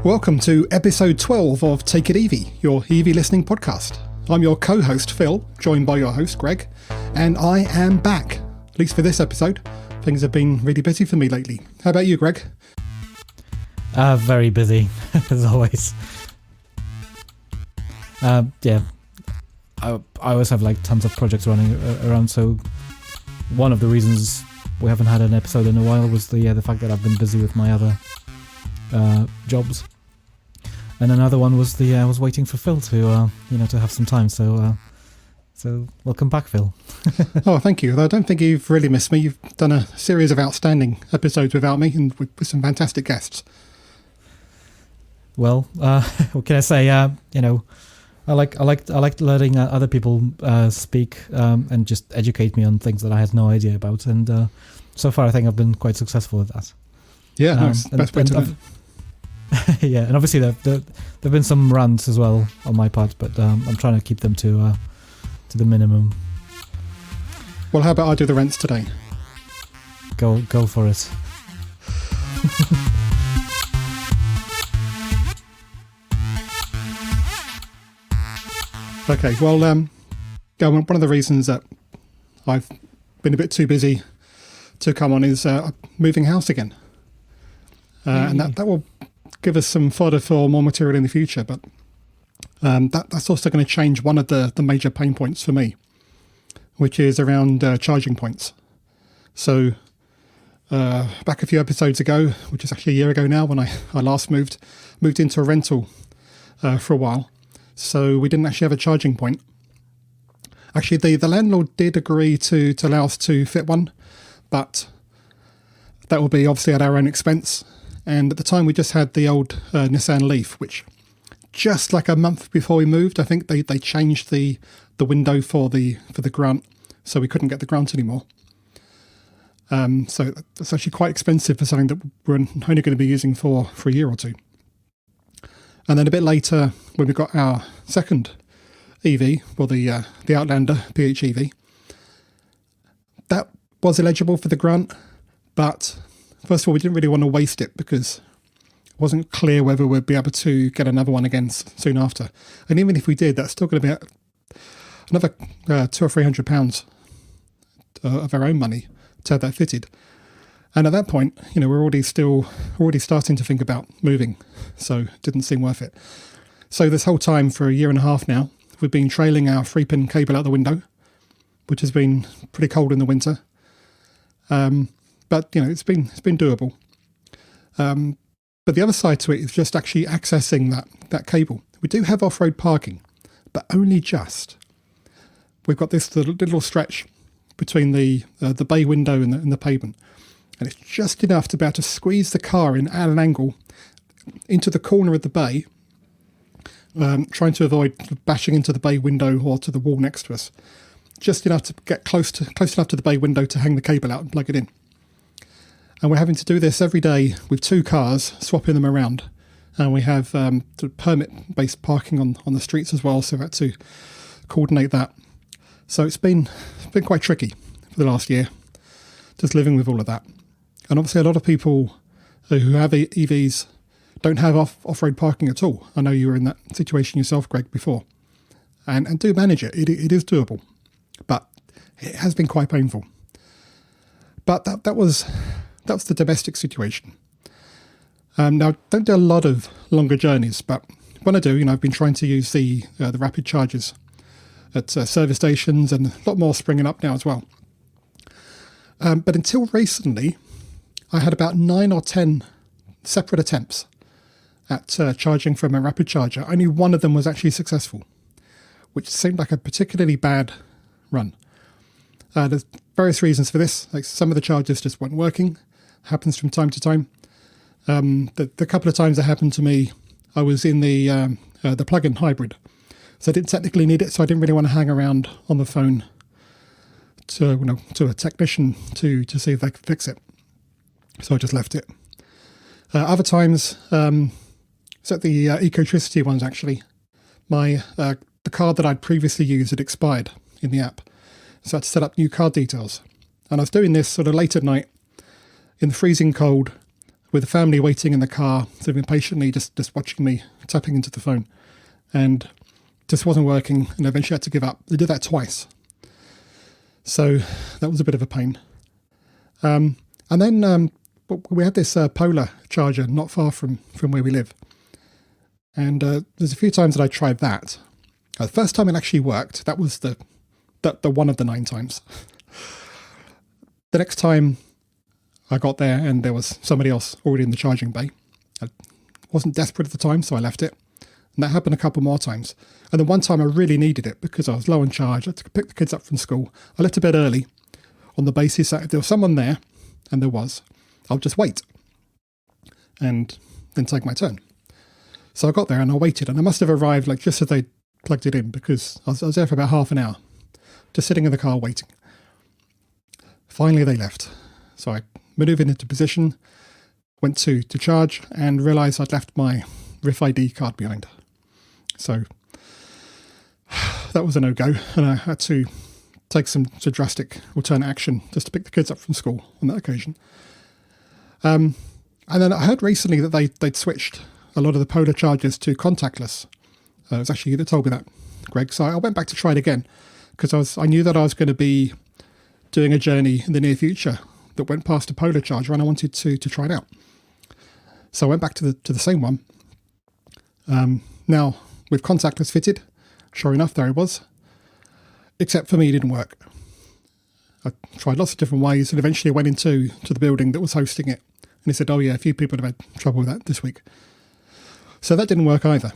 Welcome to episode 12 of Take It EV, your EV listening podcast. I'm your co-host Phil, joined by your host Greg, and I am back, at least for this episode. Things have been really busy for me lately. How about you, Greg? Very busy, as always. Yeah, I always have like tons of projects running around, so one of the reasons we haven't had an episode in a while was the fact that I've been busy with my other jobs. And another one was I was waiting for Phil to to have some time. So welcome back, Phil. Oh, thank you. I don't think you've really missed me. You've done a series of outstanding episodes without me, and with some fantastic guests. Well, what can I say? I like letting other people speak and just educate me on things that I had no idea about. And so far, I think I've been quite successful at that. Yeah, that's the best way to live. Yeah, and obviously there've been some rants as well on my part, but I'm trying to keep them to the minimum. Well, how about I do the rants today? Go for it. Okay, well, one of the reasons that I've been a bit too busy to come on is moving house again, and that will give us some fodder for more material in the future, but that's also going to change one of the major pain points for me, which is around charging points. So back a few episodes ago, which is actually a year ago now, when I last moved into a rental for a while, so we didn't actually have a charging point. Actually, the landlord did agree to allow us to fit one, but that will be obviously at our own expense. And at the time, we just had the old Nissan Leaf, which just like a month before we moved, I think they changed the window for the grant, so we couldn't get the grant anymore. So it's actually quite expensive for something that we're only going to be using for a year or two. And then a bit later, when we got our second EV, well, the Outlander PHEV, that was eligible for the grant, but first of all, we didn't really want to waste it because it wasn't clear whether we'd be able to get another one again soon after. And even if we did, that's still going to be another £200 or £300 of our own money to have that fitted. And at that point, we're already starting to think about moving, so it didn't seem worth it. So this whole time, for a year and a half now, we've been trailing our 3-pin cable out the window, which has been pretty cold in the winter. But it's been doable. But the other side to it is just actually accessing that cable. We do have off-road parking, but only just. We've got this little stretch between the bay window and the pavement, and it's just enough to be able to squeeze the car in at an angle into the corner of the bay, trying to avoid bashing into the bay window or to the wall next to us. Just enough to get close enough to the bay window to hang the cable out and plug it in. And we're having to do this every day with 2 cars, swapping them around. And we have permit-based parking on the streets as well, so we had to coordinate that. So it's been quite tricky for the last year, just living with all of that. And obviously a lot of people who have EVs don't have off-road parking at all. I know you were in that situation yourself, Greg, before. And do manage it. It is doable. But it has been quite painful. But that was the domestic situation. Now, I don't do a lot of longer journeys, but when I do, I've been trying to use the rapid chargers at service stations, and a lot more springing up now as well. But until recently, I had about 9 or 10 separate attempts at charging from a rapid charger. Only one of them was actually successful, which seemed like a particularly bad run. There's various reasons for this. Like, some of the chargers just weren't working. Happens from time to time. The couple of times it happened to me, I was in the plug-in hybrid, so I didn't technically need it. So I didn't really want to hang around on the phone to a technician to see if they could fix it. So I just left it. Other times, so the Ecotricity ones actually, the card that I'd previously used had expired in the app, so I had to set up new card details. And I was doing this sort of late at night in the freezing cold with the family waiting in the car, sort of impatiently just watching me tapping into the phone, and just wasn't working, and eventually had to give up. They did that twice. So that was a bit of a pain. And then we had this polar charger not far from where we live. And there's a few times that I tried that. The first time it actually worked. That was the one of the 9 times. The next time I got there and there was somebody else already in the charging bay. I wasn't desperate at the time, so I left it. And that happened a couple more times. And then one time I really needed it because I was low on charge. I had to pick the kids up from school. I left a bit early on the basis that if there was someone there, and there was, I'll just wait and then take my turn. So I got there and I waited, and I must have arrived like just as they plugged it in, because I was there for about half an hour, just sitting in the car waiting. Finally they left. So I manoeuvred into position, went to charge, and realised I'd left my RIF-ID card behind. So that was a no-go, and I had to take some drastic alternate action just to pick the kids up from school on that occasion. And then I heard recently that they'd switched a lot of the Polar chargers to contactless. It was actually you that told me that, Greg. So I went back to try it again because I knew that I was going to be doing a journey in the near future that went past a Polar charger, and I wanted to try it out. So I went back to the same one. Now with contactless fitted, sure enough, there it was. Except for me, it didn't work. I tried lots of different ways, and eventually I went into the building that was hosting it, and he said, "Oh yeah, a few people have had trouble with that this week." So that didn't work either.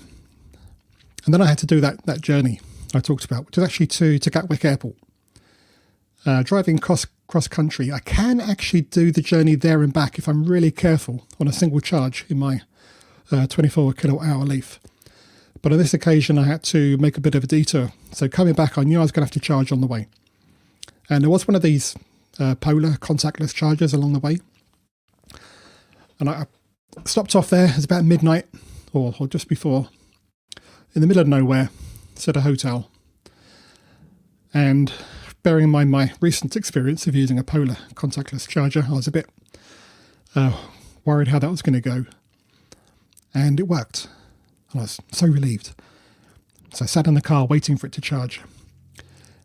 And then I had to do that journey I talked about, which is actually to Gatwick Airport. Driving cross country, I can actually do the journey there and back if I'm really careful on a single charge in my 24 kilowatt hour Leaf. But on this occasion, I had to make a bit of a detour. So coming back, I knew I was going to have to charge on the way. And there was one of these Polar contactless chargers along the way. And I stopped off there. It was about midnight or just before, in the middle of nowhere. It's at a hotel. And bearing in mind my recent experience of using a Polar contactless charger, I was a bit worried how that was going to go. And it worked. I was so relieved. So I sat in the car waiting for it to charge.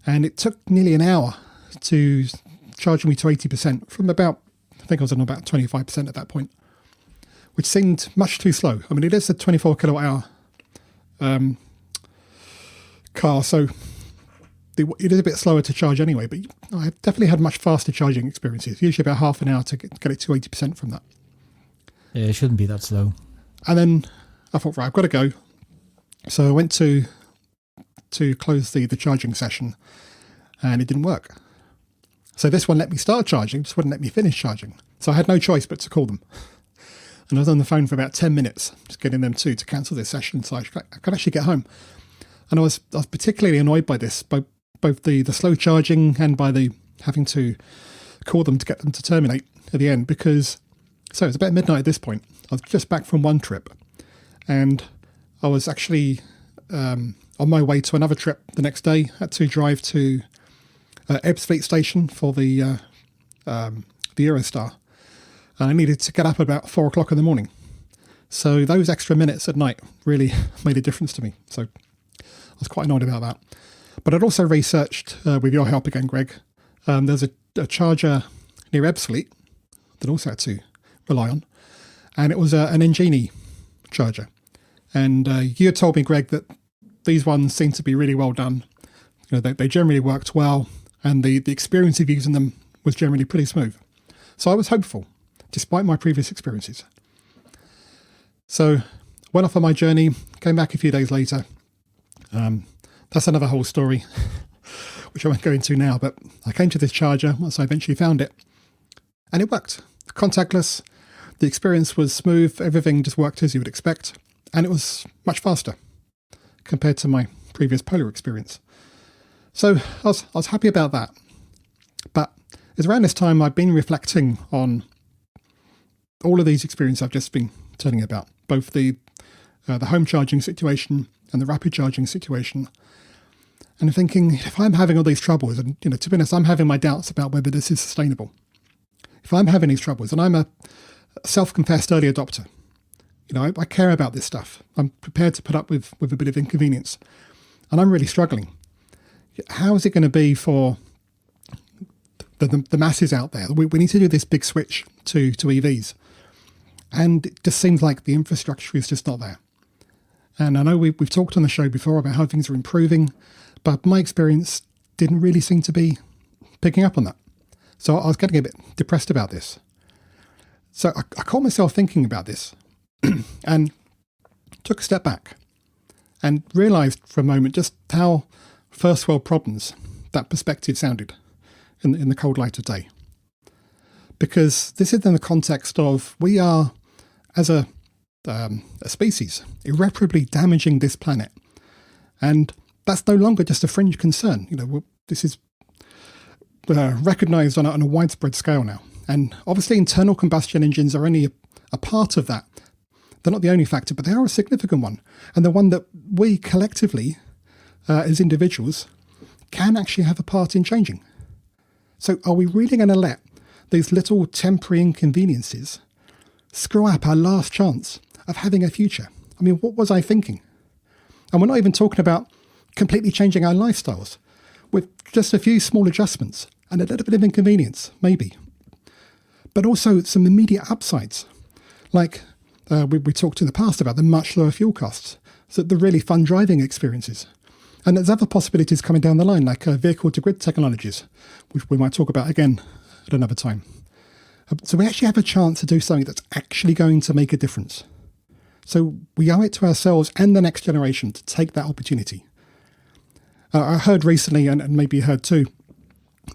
And it took nearly an hour to charge me to 80% from about, I think I was on about 25% at that point, which seemed much too slow. I mean, it is a 24 kilowatt hour car, so it is a bit slower to charge anyway, but I've definitely had much faster charging experiences, usually about half an hour to get it to 80% from that. Yeah, it shouldn't be that slow. And then I thought, right, I've got to go. So I went to close the charging session, and it didn't work. So this one let me start charging, just wouldn't let me finish charging. So I had no choice but to call them. And I was on the phone for about 10 minutes, just getting them to cancel this session so I could actually get home. And I was particularly annoyed by this, both the slow charging and by the having to call them to get them to terminate at the end, because, so it was about midnight at this point. I was just back from one trip, and I was actually on my way to another trip the next day. I had to drive to Ebbsfleet station for the Eurostar, and I needed to get up at about 4 o'clock in the morning. So those extra minutes at night really made a difference to me. So I was quite annoyed about that. But I'd also researched, with your help again, Greg, there's a charger near Ebbsfleet that I also had to rely on, and it was an Engenie charger. And you had told me, Greg, that these ones seem to be really well done. You know, they generally worked well, and the experience of using them was generally pretty smooth. So I was hopeful, despite my previous experiences. So went off on my journey, came back a few days later. That's another whole story, which I won't go into now, but I came to this charger once I eventually found it, and it worked. Contactless, the experience was smooth, everything just worked as you would expect, and it was much faster compared to my previous Polar experience. So I was happy about that. But it's around this time I've been reflecting on all of these experiences I've just been telling you about, both the home charging situation and the rapid charging situation. And I'm thinking, if I'm having all these troubles, and to be honest, I'm having my doubts about whether this is sustainable. If I'm having these troubles, and I'm self-confessed early adopter. I care about this stuff. I'm prepared to put up with a bit of inconvenience. And I'm really struggling. How is it going to be for the masses out there? We need to do this big switch to EVs. And it just seems like the infrastructure is just not there. And I know we've talked on the show before about how things are improving, but my experience didn't really seem to be picking up on that. So I was getting a bit depressed about this. So I caught myself thinking about this and took a step back and realised for a moment just how first world problems that perspective sounded in the cold light of day. Because this is in the context of we are, as a species, irreparably damaging this planet. And that's no longer just a fringe concern. This is recognised on a widespread scale now. And obviously internal combustion engines are only a part of that. They're not the only factor, but they are a significant one. And the one that we collectively, as individuals, can actually have a part in changing. So are we really going to let these little temporary inconveniences screw up our last chance of having a future? I mean, what was I thinking? And we're not even talking about completely changing our lifestyles with just a few small adjustments and a little bit of inconvenience, maybe. But also some immediate upsides, like we talked in the past about the much lower fuel costs, so the really fun driving experiences. And there's other possibilities coming down the line, like vehicle-to-grid technologies, which we might talk about again at another time. So we actually have a chance to do something that's actually going to make a difference. So we owe it to ourselves and the next generation to take that opportunity. I heard recently, and maybe you heard too,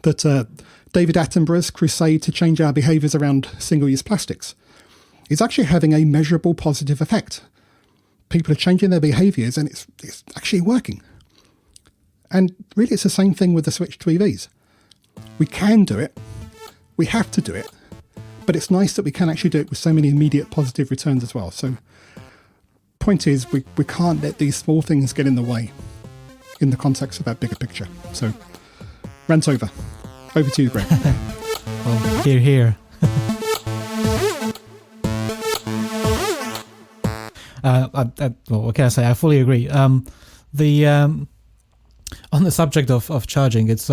that David Attenborough's crusade to change our behaviours around single-use plastics is actually having a measurable positive effect. People are changing their behaviours and it's actually working. And really it's the same thing with the switch to EVs. We can do it, we have to do it, but it's nice that we can actually do it with so many immediate positive returns as well. So point is, we can't let these small things get in the way in the context of that bigger picture. So rant over. Over to you, Greg. Well, here. What can I say? I fully agree. On the subject of charging, it's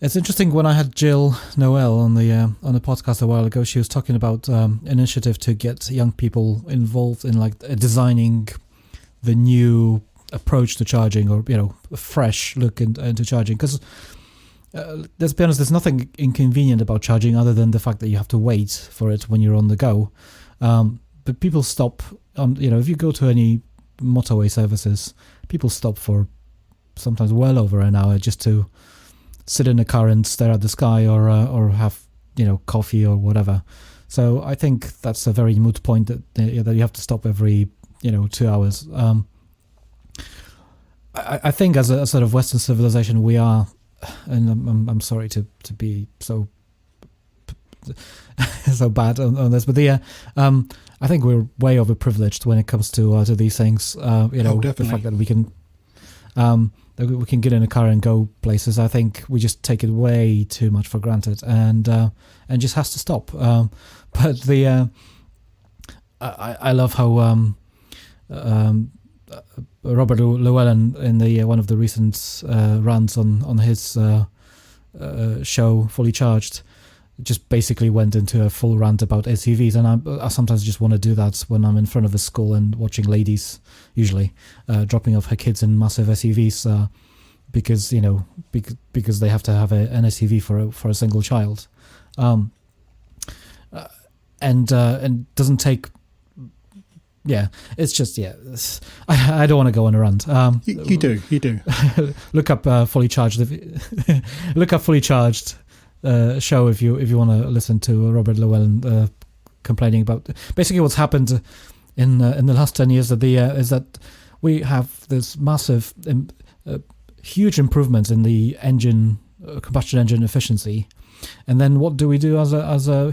interesting. When I had Jill Noel on the podcast a while ago, she was talking about an initiative to get young people involved in designing the new approach to charging, or a fresh look into charging. Because let's be honest, there's nothing inconvenient about charging other than the fact that you have to wait for it when you're on the go. But people stop if you go to any motorway services, people stop for sometimes well over an hour just to sit in a car and stare at the sky, or have coffee or whatever. So I think that's a very moot point that you have to stop every 2 hours. I think as a sort of Western civilization we are, and I'm sorry to be so bad on this, but I think we're way overprivileged when it comes to these things. The fact that we can get in a car and go places. I think we just take it way too much for granted, and just has to stop. But I love how Robert Llewellyn in the one of the recent rants on his show Fully Charged just basically went into a full rant about SUVs, and I sometimes just want to do that when I'm in front of a school and watching ladies, usually dropping off her kids in massive SUVs, because because they have to have an SUV for a single child, and doesn't take. Yeah, it's just I don't want to go on a rant. You do. Look up Fully Charged. Look up Fully Charged. Show if you want to listen to Robert Llewellyn complaining about basically what's happened in the last 10 years is that we have this massive huge improvements in the engine combustion engine efficiency, and then what do we do as a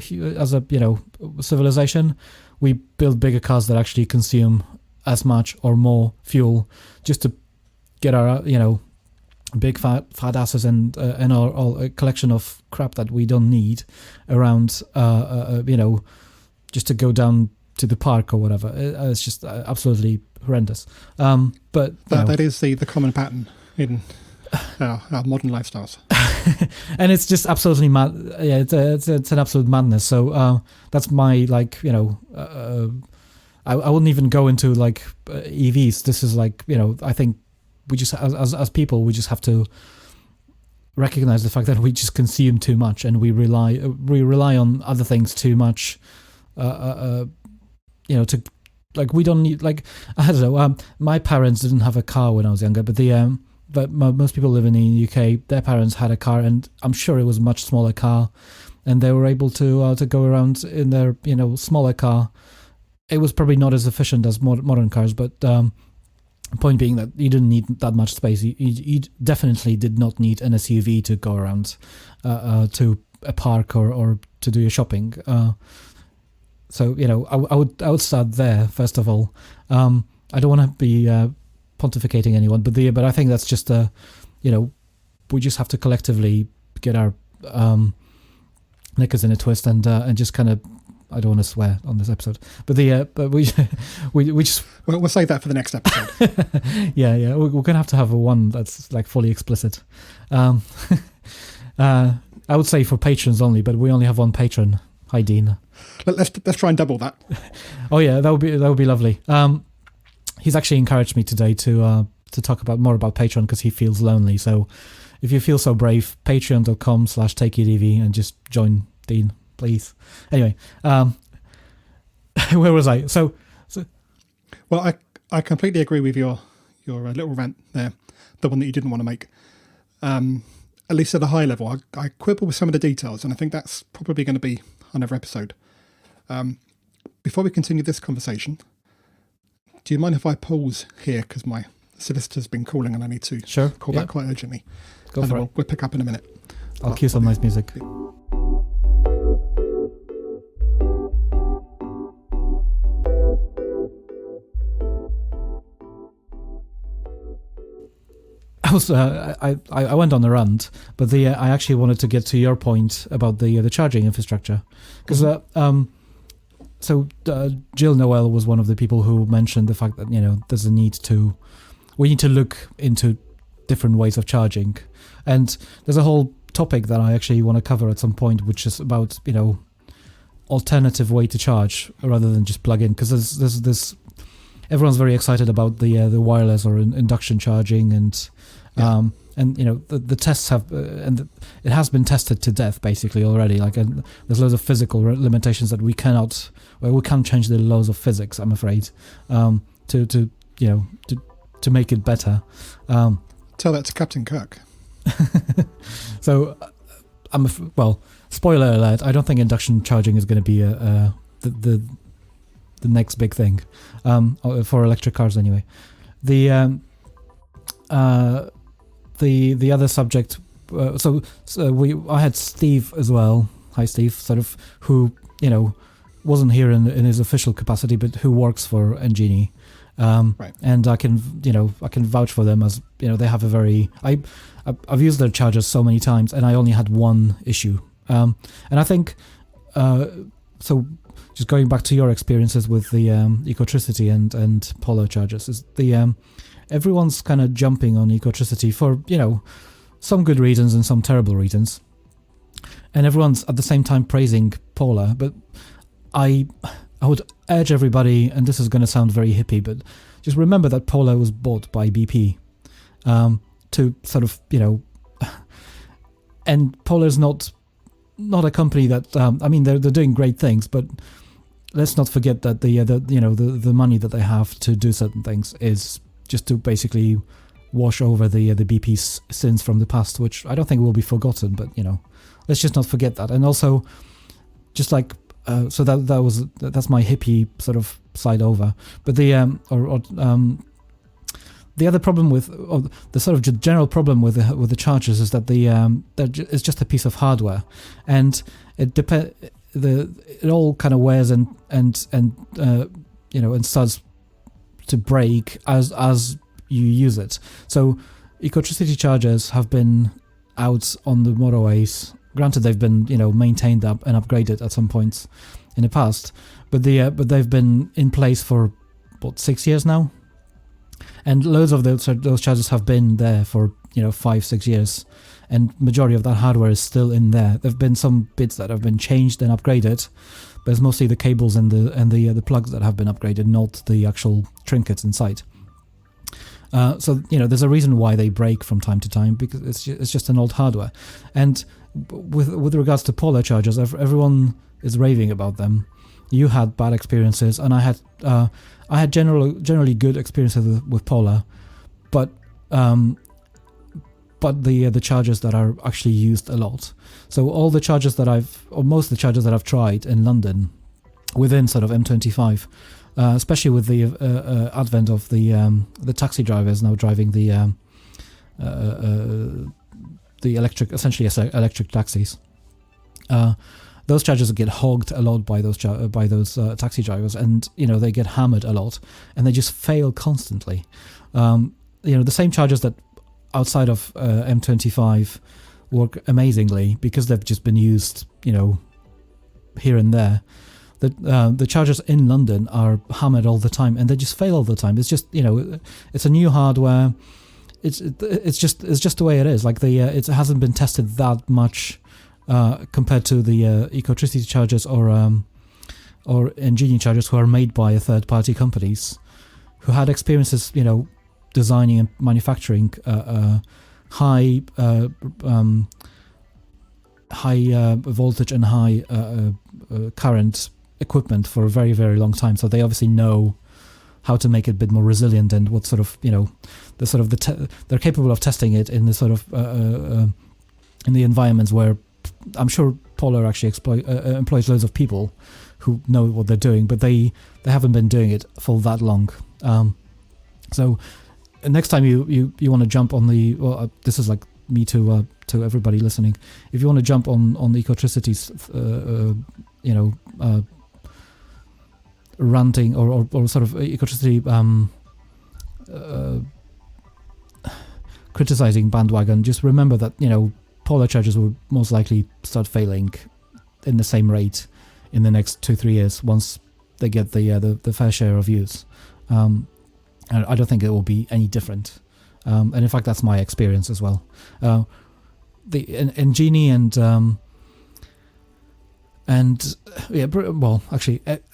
civilization? We build bigger cars that actually consume as much or more fuel just to get our big fat asses and all a collection of crap that we don't need around, just to go down to the park or whatever. It's just absolutely horrendous. But that is the common pattern in our modern lifestyles. And it's just absolutely mad. Yeah, it's an absolute madness. So that's my I wouldn't even go into EVs. This is I think we just as people we just have to recognize the fact that we just consume too much and we rely on other things too much. To we don't need I don't know. My parents didn't have a car when I was younger, but most people living in the UK, their parents had a car, and I'm sure it was a much smaller car, and they were able to go around in their smaller car. It was probably not as efficient as modern cars, but point being that you didn't need that much space. You definitely did not need an SUV to go around to a park or to do your shopping. So I would start there first of all. I don't want to be pontificating anyone, but I think that's just we just have to collectively get our knickers in a twist and just kind of. I don't want to swear on this episode, but we just we'll save that for the next episode. yeah, we're gonna have to have one that's fully explicit. I would say for patrons only, but we only have one patron. Hi, Dean. Let's try and double that. Oh yeah, that would be lovely. He's actually encouraged me today to talk more about Patreon because he feels lonely. So if you feel so brave, patreon.com/takeitv and just join Dean, please. Anyway, where was I? So well, I completely agree with your little rant there, the one that you didn't want to make. At least at a high level, I quibble with some of the details, and I think that's probably going to be another episode. Before we continue this conversation, do you mind if I pause here because my solicitor's been calling and I need to call back quite urgently? Go for it. We'll pick up in a minute. I'll cue some nice music. I went on a rant, but I actually wanted to get to your point about the charging infrastructure, because Jill Noel was one of the people who mentioned the fact that there's we need to look into different ways of charging, and there's a whole topic that I actually want to cover at some point, which is about alternative way to charge rather than just plug in, because there's this. Everyone's very excited about the wireless or induction charging and. Yeah. The tests have, and it has been tested to death basically already. And there's loads of physical limitations that we can't change the laws of physics. I'm afraid, to make it better. Tell that to Captain Kirk. So, spoiler alert: I don't think induction charging is going to be the next big thing, for electric cars anyway. The other subject, I had Steve as well. Hi, Steve, sort of, who wasn't here in his official capacity, but who works for Engini, right. And I can vouch for them as they have a very. I've used their chargers so many times, and I only had one issue, and I think so. Just going back to your experiences with the Ecotricity and Polar chargers, is everyone's kind of jumping on Ecotricity for some good reasons and some terrible reasons, and everyone's at the same time praising Polar. But I would urge everybody, and this is going to sound very hippie, but just remember that Polar was bought by BP to sort of and Polar's not a company that they're doing great things, but let's not forget that the money that they have to do certain things is just to basically wash over the BP's sins from the past, which I don't think will be forgotten. But let's just not forget that. And also, just so that's my hippie sort of side over. But the other problem with, or the sort of general problem with the chargers is that it's just a piece of hardware, and it all kind of wears and starts to break as you use it. So Ecotricity chargers have been out on the motorways. Granted, they've been maintained up and upgraded at some points in the past, but they've been in place for 6 years now, and loads of those chargers have been there for 5-6 years, and majority of that hardware is still in there. There've been some bits that have been changed and upgraded, but it's mostly the cables and the plugs that have been upgraded, not the actual trinkets inside. So there's a reason why they break from time to time, because it's just an old hardware. And with regards to Polar chargers, everyone is raving about them. You had bad experiences, and I had generally good experiences with Polar, but the chargers that are actually used a lot. So all the chargers most of the chargers that I've tried in London, within sort of M25. Especially with the advent of the taxi drivers now driving the electric, essentially electric taxis. Those chargers get hogged a lot by those taxi drivers, and they get hammered a lot, and they just fail constantly. The same chargers that outside of M25 work amazingly because they've just been used, here and there. The chargers in London are hammered all the time, and they just fail all the time. It's just it's a new hardware. It's just the way it is. Like it hasn't been tested that much compared to the Ecotricity chargers or Engenie chargers, who are made by third-party companies who had experiences, designing and manufacturing high voltage and high current equipment for a very, very long time. So they obviously know how to make it a bit more resilient, and what sort of they're capable of testing it in the sort of in the environments where I'm sure Polar actually employs loads of people who know what they're doing, but they haven't been doing it for that long. So next time you want to jump on this is like me to everybody listening. If you want to jump on the Ecotricity's ranting or sort of Ecotricity criticizing bandwagon, just remember that Polar chargers will most likely start failing in the same rate in the next 2-3 years once they get the fair share of use. And I don't think it will be any different. And in fact, that's my experience as well. The Engenie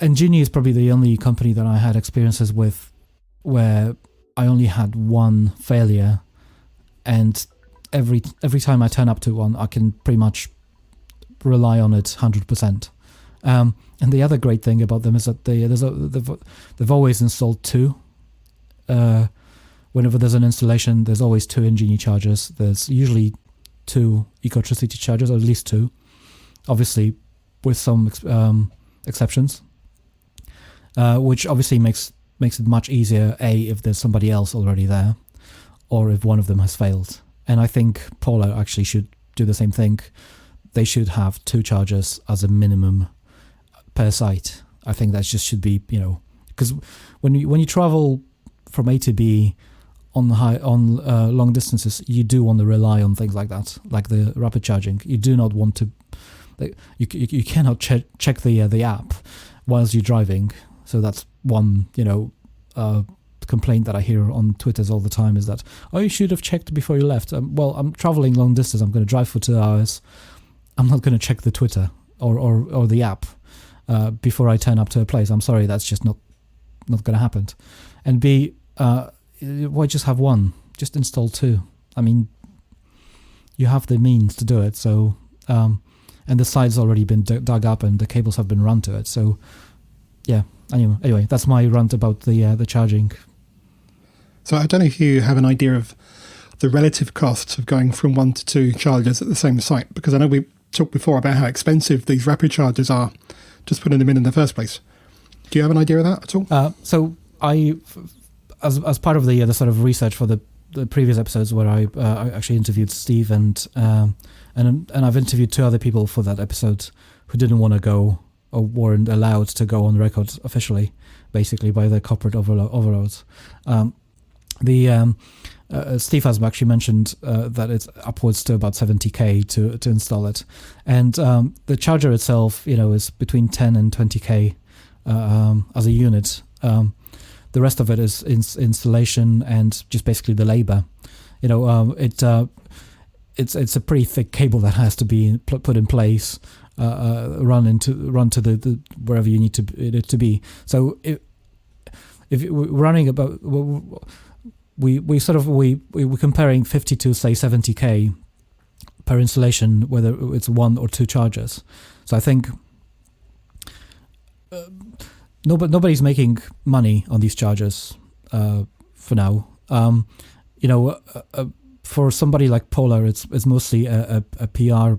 Engenie is probably the only company that I had experiences with where I only had one failure, and every time I turn up to one, I can pretty much rely on it 100%. And the other great thing about them is that they've always installed two. Whenever there's an installation, there's always two Engenie chargers. There's usually two Ecotricity chargers, or at least two. Obviously, with some exceptions, which obviously makes it much easier, if there's somebody else already there, or if one of them has failed. And I think Polar actually should do the same thing. They should have two chargers as a minimum per site. I think that just should be, because when you travel from A to B on long distances, you do want to rely on things like that, like the rapid charging. You do not want to. You cannot check the app whilst you're driving. So that's one complaint that I hear on Twitter all the time, is that, you should have checked before you left. Well, I'm traveling long distance. I'm going to drive for 2 hours. I'm not going to check the Twitter or the app before I turn up to a place. I'm sorry, that's just not going to happen. And B, why just have one? Just install two. I mean, you have the means to do it. So, and the side's already been dug up and the cables have been run to it. So, yeah. Anyway, that's my rant about the charging. So I don't know if you have an idea of the relative costs of going from 1 to 2 chargers at the same site, because I know we talked before about how expensive these rapid chargers are, just putting them in the first place. Do you have an idea of that at all? So I, as part of the sort of research for the previous episodes where I actually interviewed Steve and I've interviewed 2 other people for that episode who didn't want to go or weren't allowed to go on record officially, basically by the corporate overlords. Steve has actually mentioned that it's upwards to about 70k to install it, and the charger itself, is between 10 and 20k as a unit. The rest of it is installation and just basically the labor. It's a pretty thick cable that has to be put in place, run to the wherever you need it to be. So if we're running about, we're comparing 50 to say 70k per installation, whether it's one or two chargers. So I think nobody's making money on these chargers for now. For somebody like Polar, it's mostly a PR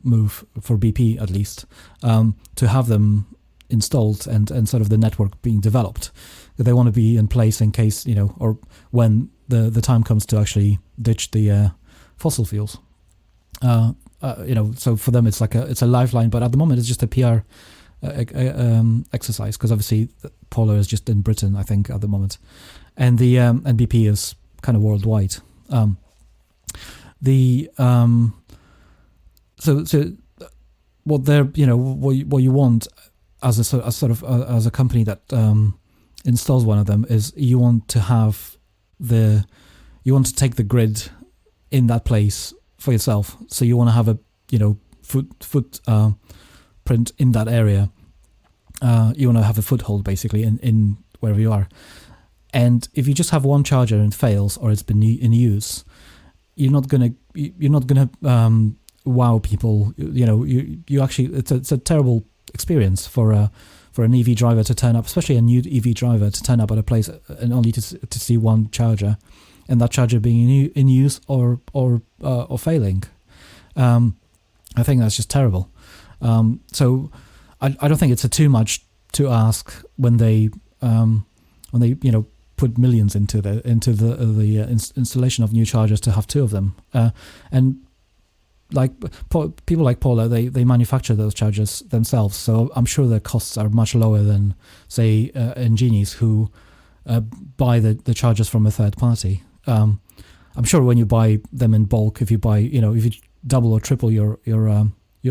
move for BP, at least, to have them installed and sort of the network being developed. They want to be in place in case, or when the time comes to actually ditch the fossil fuels. So for them it's a lifeline, but at the moment it's just a PR exercise, because obviously Polar is just in Britain, I think, at the moment, and the and BP is kind of worldwide. So what they're what you want as a company that installs one of them is you want to take the grid in that place for yourself. So you want to have a footprint in that area. You want to have a foothold basically in wherever you are. And if you just have one charger and it fails, or it's been in use, you're not gonna wow people. You actually, it's a terrible experience for an EV driver to turn up, especially a new EV driver to turn up at a place and only to see one charger, and that charger being in use or failing. I think that's just terrible. So I don't think it's too much to ask when they put millions into the installation of new chargers to have two of them, and like people like Polar, they manufacture those chargers themselves, so I'm sure their costs are much lower than say Ingenies, who buy the chargers from a third party. I'm sure when you buy them in bulk, if you double or triple your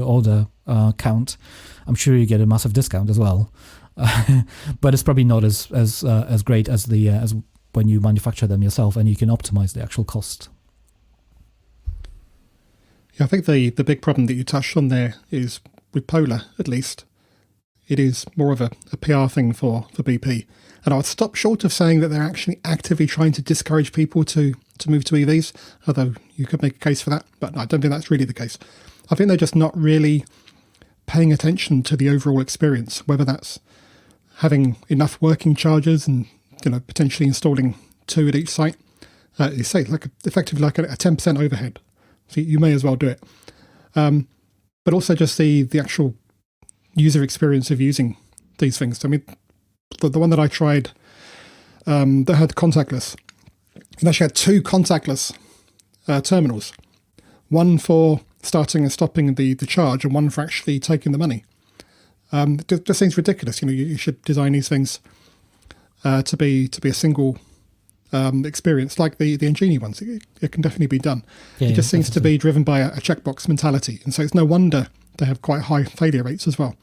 order count, I'm sure you get a massive discount as well. But it's probably not as great as as when you manufacture them yourself, and you can optimize the actual cost. Yeah, I think the big problem that you touched on there is with Polar, at least, it is more of a PR thing for BP. And I would stop short of saying that they're actually actively trying to discourage people to move to EVs, although you could make a case for that, but I don't think that's really the case. I think they're just not really paying attention to the overall experience, whether that's having enough working chargers and potentially installing two at each site. You say effectively like a 10% overhead. So you may as well do it. But also just the actual user experience of using these things. I mean, the one that I tried that had contactless, it actually had two contactless terminals. One for starting and stopping the charge, and one for actually taking the money. It just seems ridiculous. You should design these things to be a single experience, like the Ingenie ones. It can definitely be done. Yeah, it just seems to be driven by a checkbox mentality, and so it's no wonder they have quite high failure rates as well.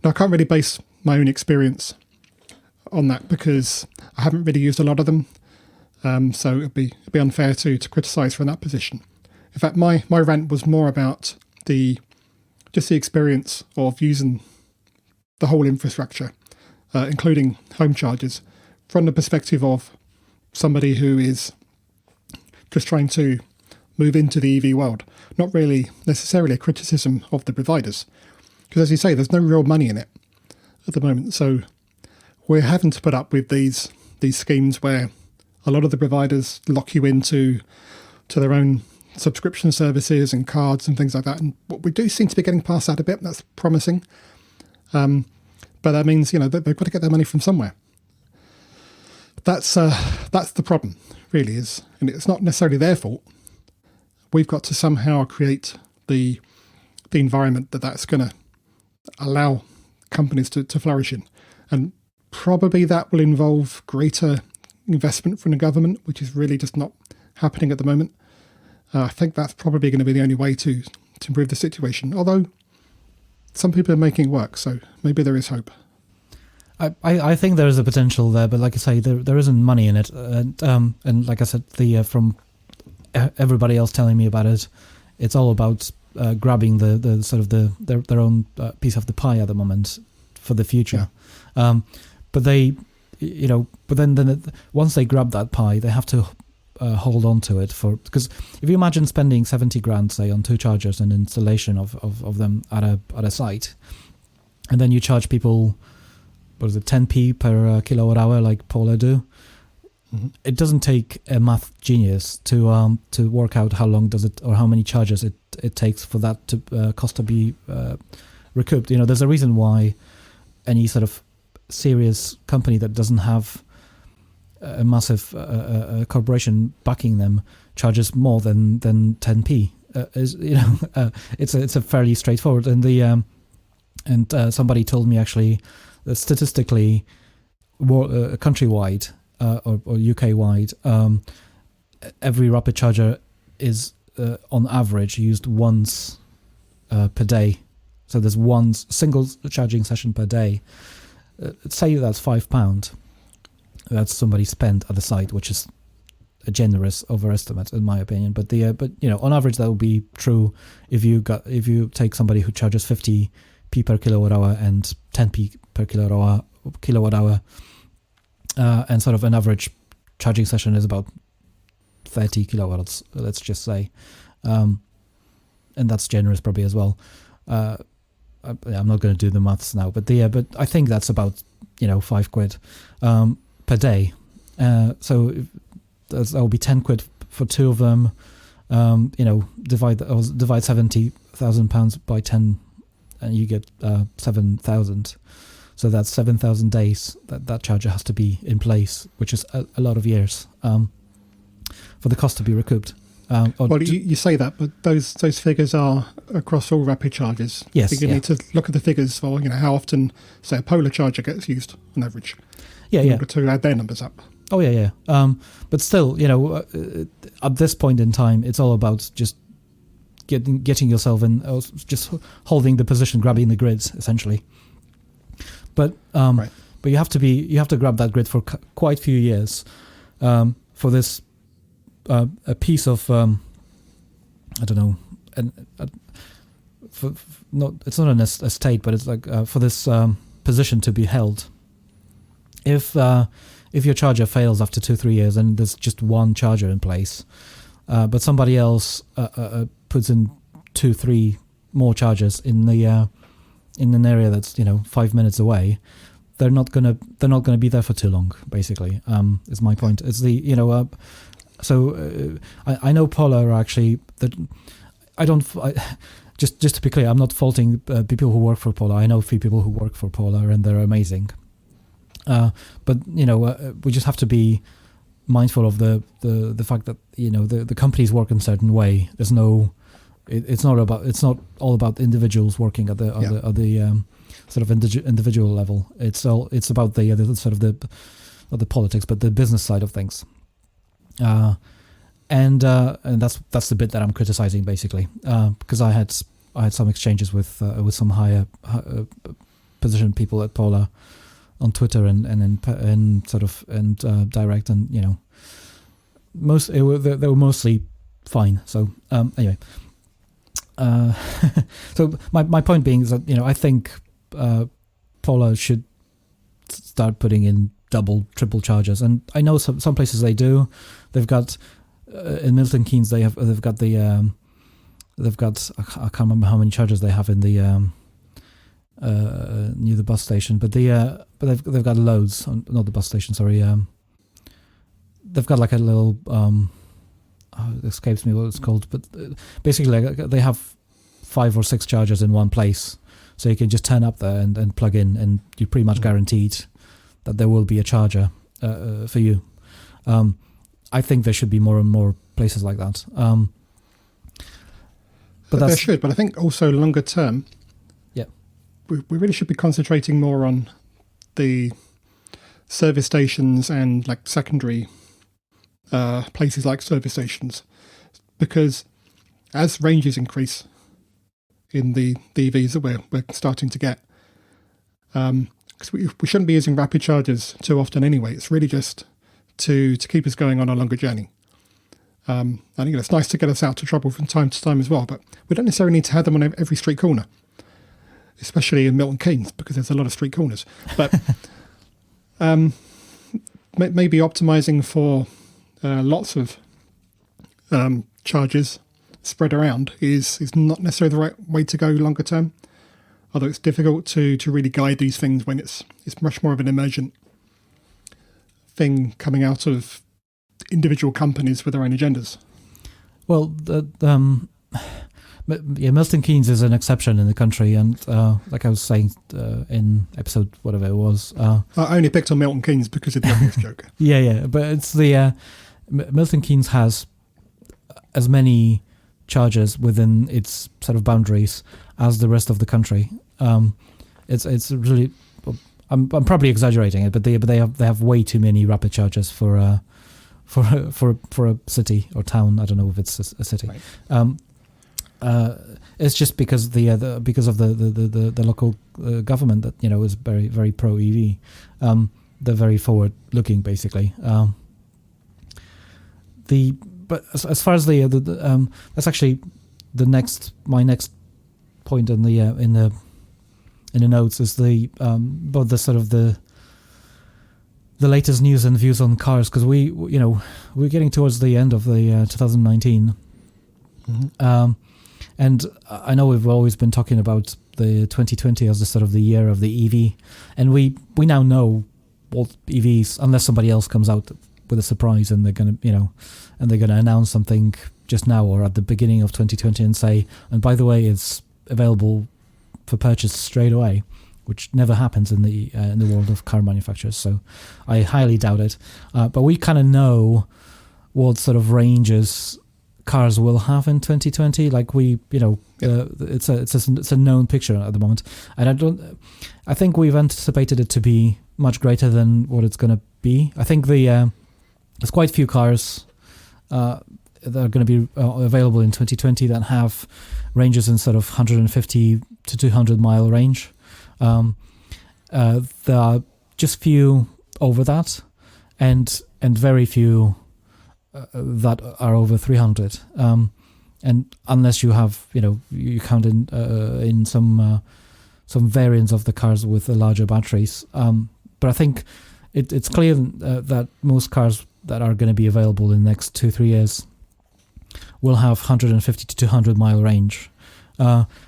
Now, I can't really base my own experience on that because I haven't really used a lot of them, so it'd be unfair to criticise from that position. In fact, my rant was more about the experience of using the whole infrastructure, including home chargers, from the perspective of somebody who is just trying to move into the EV world. Not really necessarily a criticism of the providers, because as you say, there's no real money in it at the moment. So we're having to put up with these schemes where a lot of the providers lock you into their own subscription services and cards and things like that. And we do seem to be getting past that a bit. That's promising. But that means, they've got to get their money from somewhere. That's the problem, really, is, and it's not necessarily their fault. We've got to somehow create the environment that's going to allow companies to flourish in. And probably that will involve greater investment from the government, which is really just not happening at the moment. I think that's probably going to be the only way to improve the situation. Although some people are making it work, so maybe there is hope. I think there is a potential there, but like I say, there isn't money in it, and like I said, from everybody else telling me about it, it's all about grabbing the sort of their own piece of the pie at the moment for the future. Yeah. But they, but then once they grab that pie, they have to hold on to it because if you imagine spending 70 grand, say, on 2 chargers and installation of them at a site, and then you charge people, what is it, 10p per kilowatt hour, like Polar do. Mm-hmm. It doesn't take a math genius to work out how long does it, or how many charges it takes for that to cost to be recouped. There's a reason why any sort of serious company that doesn't have a massive corporation backing them charges more than 10p. It's a fairly straightforward, and somebody told me actually that statistically, countrywide or UK wide, every rapid charger is on average used once per day. So there's one single charging session per day. Say that's £5. That's somebody spent at the site, which is a generous overestimate in my opinion. But on average that would be true if you take somebody who charges 50p per kilowatt hour and 10p per kilowatt hour, and sort of an average charging session is about 30 kilowatts, let's just say, and that's generous probably as well. I'm not going to do the maths now, but I think that's about £5 per day. So that will be 10 quid for 2 of them. Divide £70,000 by 10, and you get 7,000. So that's 7,000 days that charger has to be in place, which is a lot of years for the cost to be recouped. You say that, but those figures are across all rapid chargers. Yes, you need to look at the figures for how often, say, a Polar charger gets used on average. In order to add their numbers up. Oh yeah. But still, at this point in time, it's all about just getting yourself in, just holding the position, grabbing the grids, essentially. But right. But you have to grab that grid for quite a few years for this a piece of I don't know, it's not an estate, but it's like for this position to be held. If your charger fails after 2-3 years and there's just one charger in place, but somebody else puts in 2-3 more chargers in an area that's 5 minutes away, they're not gonna be there for too long. Basically, is my point. It's the I know Polar actually that just to be clear, I'm not faulting people who work for Polar. I know a few people who work for Polar and they're amazing. But we just have to be mindful of the fact that the companies work in a certain way. There's no, it's not all about individuals working at the sort of individual level. It's about the sort of not the politics, but the business side of things. And that's the bit that I'm criticizing basically, because I had some exchanges with some higher position people at Polar on Twitter and direct, and they were mostly fine. So anyway, so my point being is that I think Polar should start putting in double, triple chargers, and I know some places they do. They've got in Milton Keynes they've got I can't remember how many chargers they have in the near the bus station, but they've got loads. Not the bus station, sorry. They've got like a little it escapes me what it's called, but basically they have 5 or 6 chargers in one place, so you can just turn up there and plug in, and you're pretty much guaranteed that there will be a charger for you. I think there should be more and more places like that. But there should, but I think also longer term, yeah, we really should be concentrating more on the service stations and like secondary places like service stations, because as ranges increase in the EVs that we're starting to get, because we shouldn't be using rapid chargers too often anyway. It's really just to keep us going on a longer journey. And it's nice to get us out to trouble from time to time as well, but we don't necessarily need to have them on every street corner, especially in Milton Keynes, because there's a lot of street corners. But maybe optimizing for lots of charges spread around is not necessarily the right way to go longer term, although it's difficult to really guide these things when it's much more of an emergent thing coming out of individual companies with their own agendas. Well, Milton Keynes is an exception in the country, and like I was saying in episode whatever it was, I only picked on Milton Keynes because of the obvious joke. Yeah, but it's the Milton Keynes has as many chargers within its sort of boundaries as the rest of the country. It's really, I'm probably exaggerating it, but they have way too many rapid chargers for a city or town. I don't know if it's a city. Right. It's just because because of the local government that is very very pro EV. They're very forward looking, basically. But as far as that's actually my next point in the notes is about the sort of the latest news and views on cars, because we're getting towards the end of the 2019. Mm-hmm. And I know we've always been talking about the 2020 as the sort of the year of the EV, and we now know what EVs, unless somebody else comes out with a surprise and they're gonna announce something just now or at the beginning of 2020 and say, and by the way, it's available for purchase straight away, which never happens in the world of car manufacturers. So I highly doubt it. But we kind of know what sort of ranges cars will have in 2020. Like it's a known picture at the moment, and I think we've anticipated it to be much greater than what it's going to be. I think there's quite a few cars that are going to be available in 2020 that have ranges in sort of 150 to 200 mile range. There are just few over that, and very few that are over 300. And unless you have, you count in some variants of the cars with the larger batteries. But I think it's clear that most cars that are going to be available in the next 2-3 years will have 150 to 200 mile range.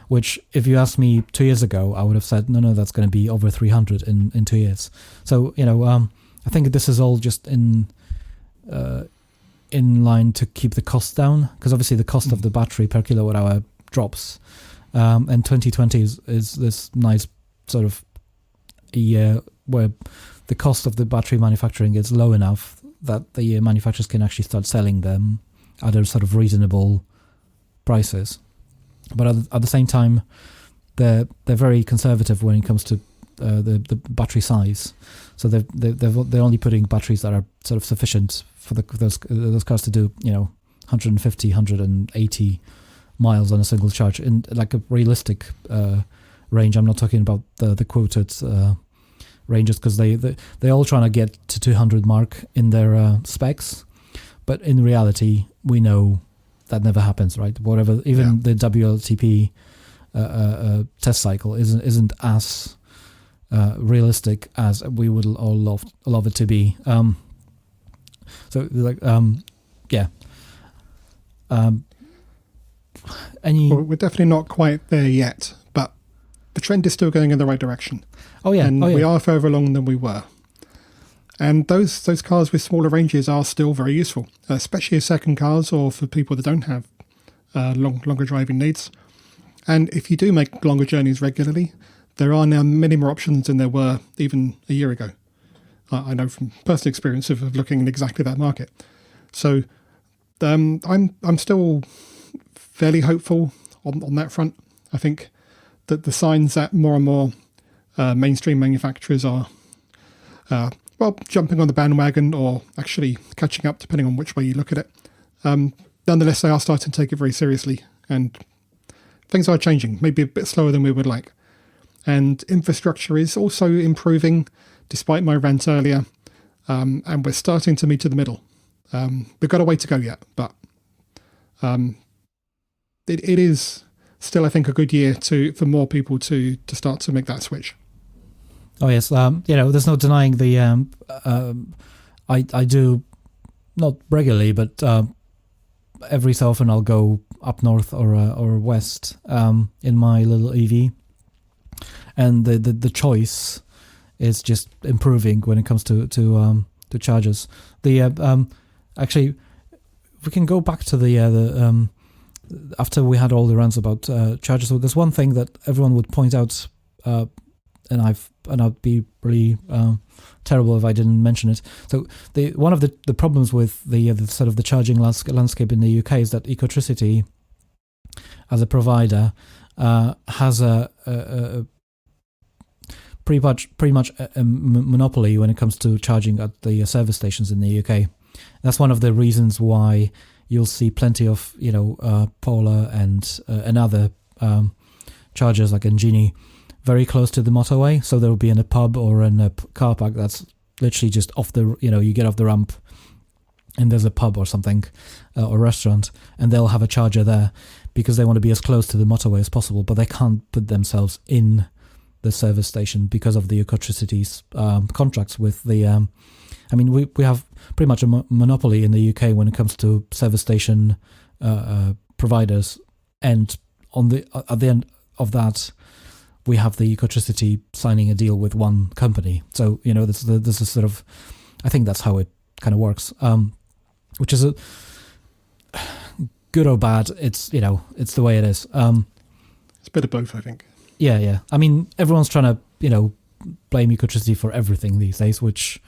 Which, if you asked me 2 years ago, I would have said, no, that's going to be over 300 in 2 years. So, I think this is all just in line to keep the cost down, because obviously the cost of the battery per kilowatt hour drops. And 2020 is this nice sort of year where the cost of the battery manufacturing is low enough that the manufacturers can actually start selling them at a sort of reasonable prices. But at the same time, they're very conservative when it comes to the battery size. So they're only putting batteries that are sort of sufficient for those cars to do 150, 180 miles on a single charge in like a realistic range. I'm not talking about the quoted ranges, because they're all trying to get to 200 mark in their specs, but in reality we know that never happens, right? Whatever, even the WLTP test cycle isn't as realistic as we would all love it to be. Well, we're definitely not quite there yet, but the trend is still going in the right direction. We are further along than we were. And those cars with smaller ranges are still very useful, especially as second cars or for people that don't have longer driving needs. And if you do make longer journeys regularly, there are now many more options than there were even a year ago. I know from personal experience of looking in exactly that market. So I'm still fairly hopeful on that front. I think that the signs that more and more mainstream manufacturers are well, jumping on the bandwagon or actually catching up, depending on which way you look at it. Nonetheless, they are starting to take it very seriously, and things are changing, maybe a bit slower than we would like. And infrastructure is also improving, despite my rant earlier, and we're starting to meet to the middle. We've got a way to go yet, but it is still, I think, a good year for more people to start to make that switch. Oh yes, there's no denying the. I do, not regularly, but every so often I'll go up north or west in my little EV, and the choice is just improving when it comes to chargers. Actually, we can go back to the after we had all the rants about chargers. So there's one thing that everyone would point out, and I'd be really terrible if I didn't mention it. So one of the problems with the sort of the charging landscape in the UK is that Ecotricity, as a provider, has a pretty much a monopoly when it comes to charging at the service stations in the UK. That's one of the reasons why you'll see plenty of Polar and other chargers like Engini very close to the motorway. So there will be in a pub or in a car park that's literally just off the you get off the ramp and there's a pub or something or restaurant, and they'll have a charger there because they want to be as close to the motorway as possible, but they can't put themselves in the service station because of the Ecotricity's contracts with the. We have pretty much a monopoly in the UK when it comes to service station providers, and at the end of that, we have the Ecotricity signing a deal with one company. So this is sort of, I think that's how it kind of works, which is a good or bad. It's it's the way it is. It's a bit of both, I think. Yeah. I mean, everyone's trying to blame Ecotricity for everything these days, which.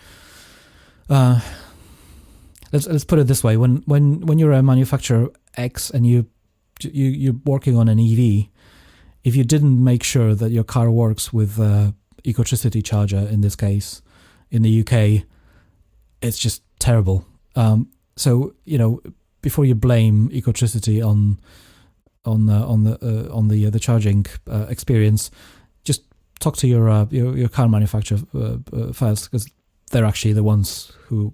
Let's put it this way: when you're a manufacturer X and you're working on an EV, if you didn't make sure that your car works with Ecotricity charger, in this case, in the UK, it's just terrible. So before you blame Ecotricity on the charging experience, just talk to your car manufacturer first, because they're actually the ones who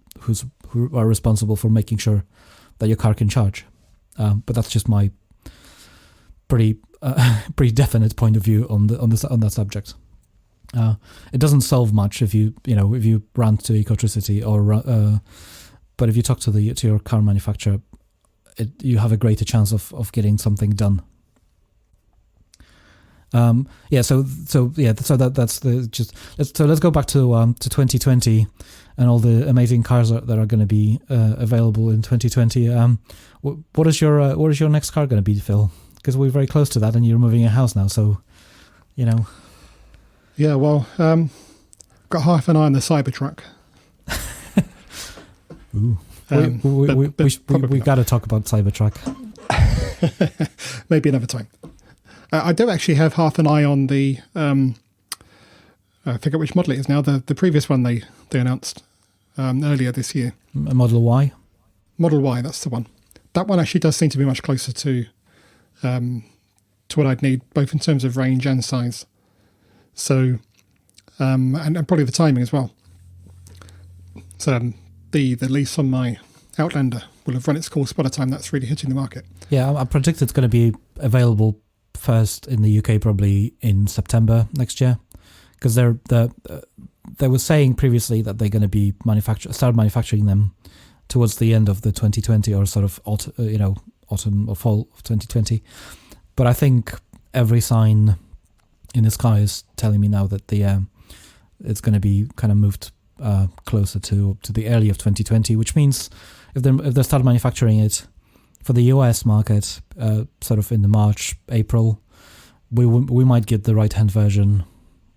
are responsible for making sure that your car can charge. But that's just my pretty definite point of view on that subject. It doesn't solve much if you rant to Ecotricity but if you talk to your car manufacturer, you have a greater chance of getting something done. That's the just. Let's go back to 2020 and all the amazing cars that are going to be available in 2020. What is your next car going to be, Phil? Because we're very close to that, and you're moving a house now, so Yeah, well, got half an eye on the Cybertruck. Ooh. We got to talk about Cybertruck. Maybe another time. I do actually have half an eye on the, I forget which model it is now, the previous one they announced earlier this year. Model Y? Model Y, that's the one. That one actually does seem to be much closer to what I'd need, both in terms of range and size. So, and probably the timing as well. So the lease on my Outlander will have run its course by the time that's really hitting the market. Yeah, I predict it's going to be available first in the UK probably in September next year, because they were saying previously that they're going to be start manufacturing them towards the end of the 2020 or sort of autumn or fall of 2020. But I think every sign in the sky is telling me now that it's going to be kind of moved closer to the early of 2020, which means if they start manufacturing it for the US market, sort of in the March, April, we might get the right-hand version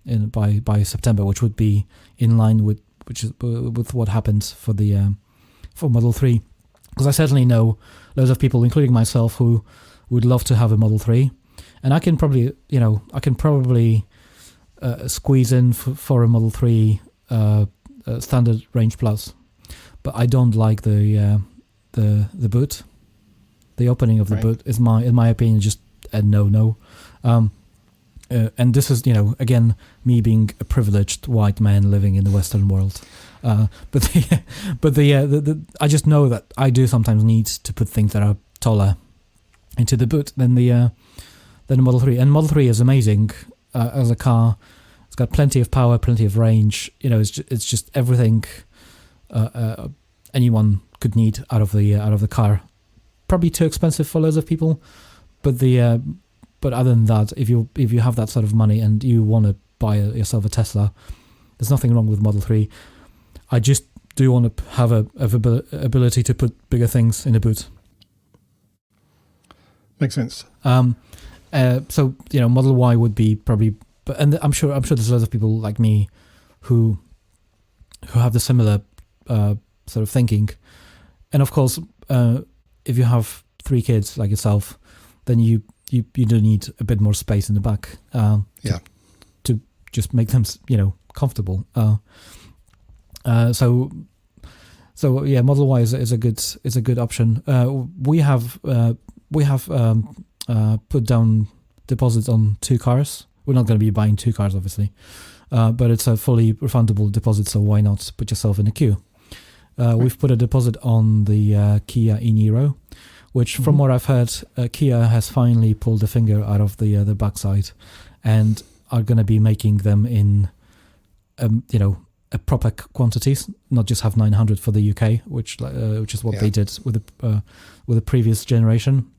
by September, which would be in line with what happened for Model 3. Because I certainly know loads of people, including myself, who would love to have a Model 3, and I can probably squeeze in for a Model 3 standard range plus, but I don't like the boot. The opening of the boot is in my opinion just a no. And this is, again, me being a privileged white man living in the Western world. But I just know that I do sometimes need to put things that are taller into the boot than the Model 3. And Model 3 is amazing as a car. It's got plenty of power, plenty of range. It's just everything anyone could need out of the car. Probably too expensive for loads of people, but other than that, if you have that sort of money and you want to buy yourself a Tesla, there's nothing wrong with Model 3. I just do want to have a ability to put bigger things in the boot. Makes sense. So Model Y would be probably, and I'm sure there's lots of people like me who have the similar sort of thinking, and of course, if you have 3 kids like yourself, then you do need a bit more space in the back to just make them comfortable. So Model Y is a good option. We have put down deposits on 2 cars. We're not going to be buying 2 cars, obviously, but it's a fully refundable deposit. So why not put yourself in a queue? We've put a deposit on the Kia e-Niro, which, from what I've heard, Kia has finally pulled the finger out of the backside, and are going to be making them in, a proper quantities, not just have 900 for the UK, which is what they did with the previous generation.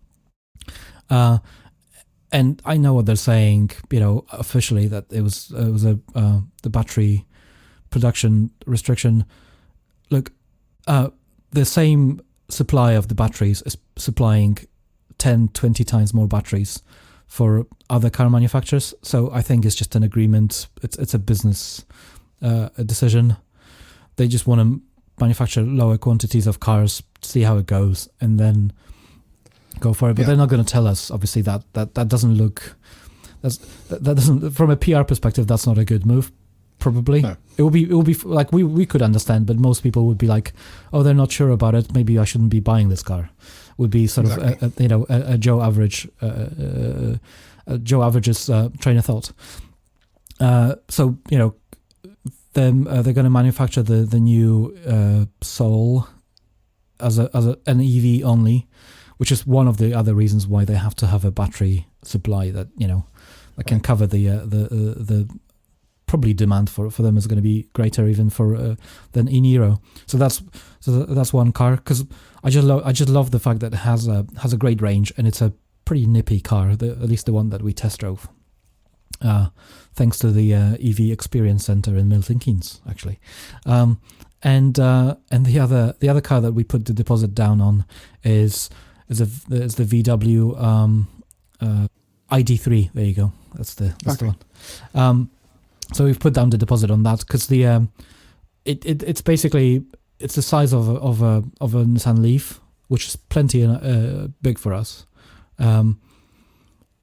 And I know what they're saying, officially, that it was the battery production restriction. Look, the same supply of the batteries is supplying 10-20 times more batteries for other car manufacturers. So I think it's just an agreement. It's a business decision. They just want to manufacture lower quantities of cars, see how it goes, and then go for it. But they're not going to tell us, obviously, that doesn't look, that doesn't, from a PR perspective, that's not a good move. Probably. No. It will be like we could understand, but most people would be like, oh, they're not sure about it, maybe I shouldn't be buying this car. Would be sort of a Joe Average's train of thought. So then they're going to manufacture the new Soul as an EV only, which is one of the other reasons why they have to have a battery supply that that can cover the probably demand for them is going to be greater even for than e-Niro. So that's one car, because I just love the fact that it has a great range, and it's a pretty nippy car, at least the one that we test drove. Thanks to the EV Experience Center in Milton Keynes, actually. And the other car that we put the deposit down on is the VW ID3. There you go. That's the one. So we've put down the deposit on that because it's basically it's the size of a Nissan Leaf, which is plenty big for us, but